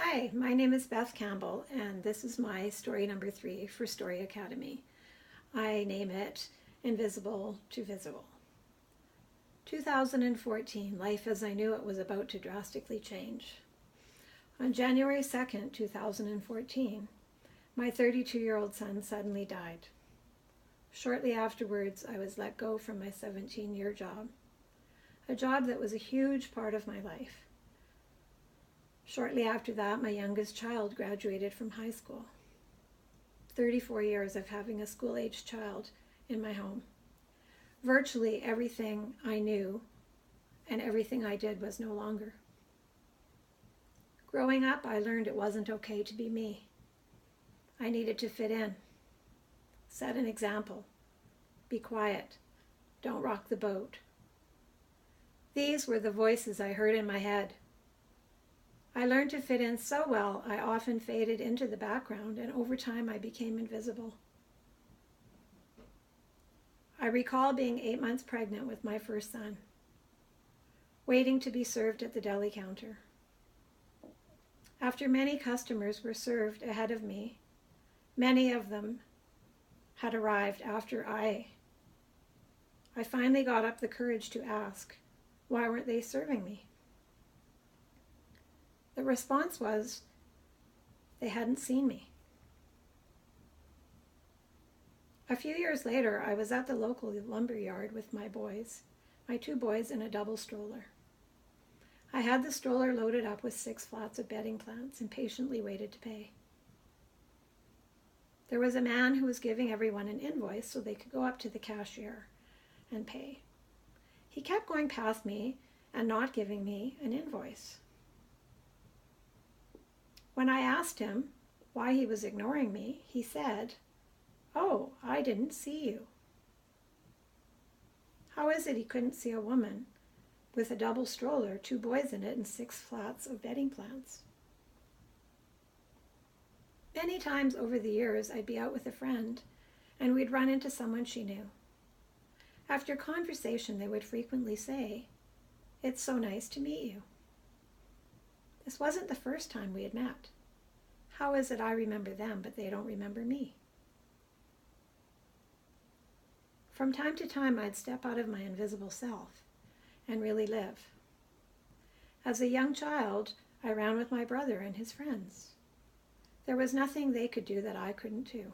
Hi, my name is Beth Campbell, and this is my story number 3 for Story Academy. I name it Invisible to Visible. 2014, life as I knew it was about to drastically change. On January 2nd, 2014, my 32-year-old son suddenly died. Shortly afterwards, I was let go from my 17-year job, a job that was a huge part of my life. Shortly after that, my youngest child graduated from high school. 34 years of having a school-aged child in my home. Virtually everything I knew and everything I did was no longer. Growing up, I learned it wasn't okay to be me. I needed to fit in, set an example, be quiet, don't rock the boat. These were the voices I heard in my head. I learned to fit in so well, I often faded into the background, and over time I became invisible. I recall being 8 months pregnant with my first son, waiting to be served at the deli counter. After many customers were served ahead of me, many of them had arrived after I finally got up the courage to ask, why weren't they serving me? The response was, they hadn't seen me. A few years later, I was at the local lumber yard with my two boys in a double stroller. I had the stroller loaded up with 6 flats of bedding plants and patiently waited to pay. There was a man who was giving everyone an invoice so they could go up to the cashier and pay. He kept going past me and not giving me an invoice. When I asked him why he was ignoring me, he said, "Oh, I didn't see you." How is it he couldn't see a woman with a double stroller, 2 boys in it, and 6 flats of bedding plants? Many times over the years, I'd be out with a friend, and we'd run into someone she knew. After conversation, they would frequently say, "It's so nice to meet you." This wasn't the first time we had met. How is it I remember them, but they don't remember me? From time to time, I'd step out of my invisible self and really live. As a young child, I ran with my brother and his friends. There was nothing they could do that I couldn't do.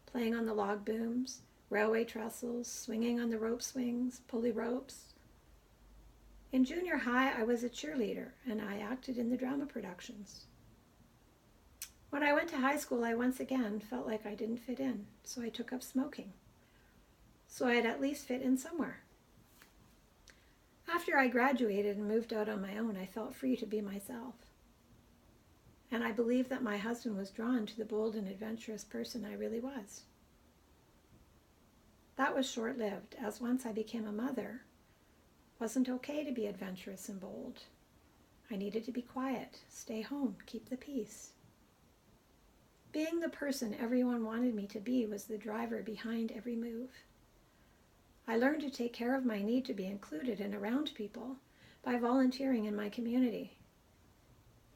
Playing on the log booms, railway trestles, swinging on the rope swings, pulley ropes. In junior high, I was a cheerleader, and I acted in the drama productions. When I went to high school, I once again felt like I didn't fit in, so I took up smoking. So I'd at least fit in somewhere. After I graduated and moved out on my own, I felt free to be myself. And I believed that my husband was drawn to the bold and adventurous person I really was. That was short-lived, as once I became a mother, it wasn't okay to be adventurous and bold. I needed to be quiet, stay home, keep the peace. Being the person everyone wanted me to be was the driver behind every move. I learned to take care of my need to be included and around people by volunteering in my community,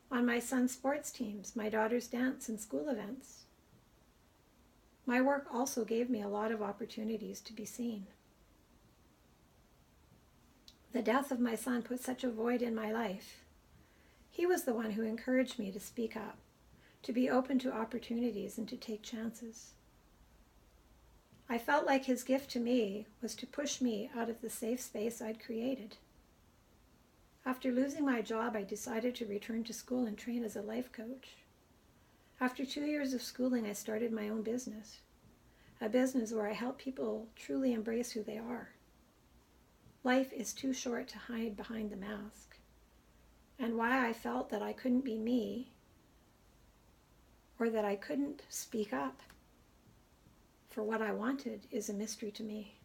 on my son's sports teams, my daughter's dance and school events. My work also gave me a lot of opportunities to be seen. The death of my son put such a void in my life. He was the one who encouraged me to speak up, to be open to opportunities and to take chances. I felt like his gift to me was to push me out of the safe space I'd created. After losing my job, I decided to return to school and train as a life coach. After 2 years of schooling, I started my own business, a business where I help people truly embrace who they are. Life is too short to hide behind the mask, and why I felt that I couldn't be me, or that I couldn't speak up for what I wanted, is a mystery to me.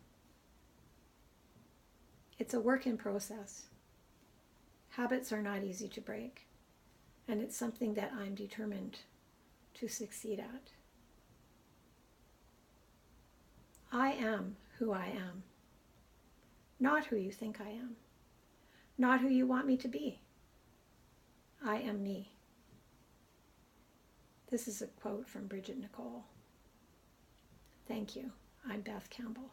It's a work in process. Habits are not easy to break, and it's something that I'm determined to succeed at. I am who I am, not who you think I am, not who you want me to be. I am me. This is a quote from Bridget Nicole. Thank you. I'm Beth Campbell.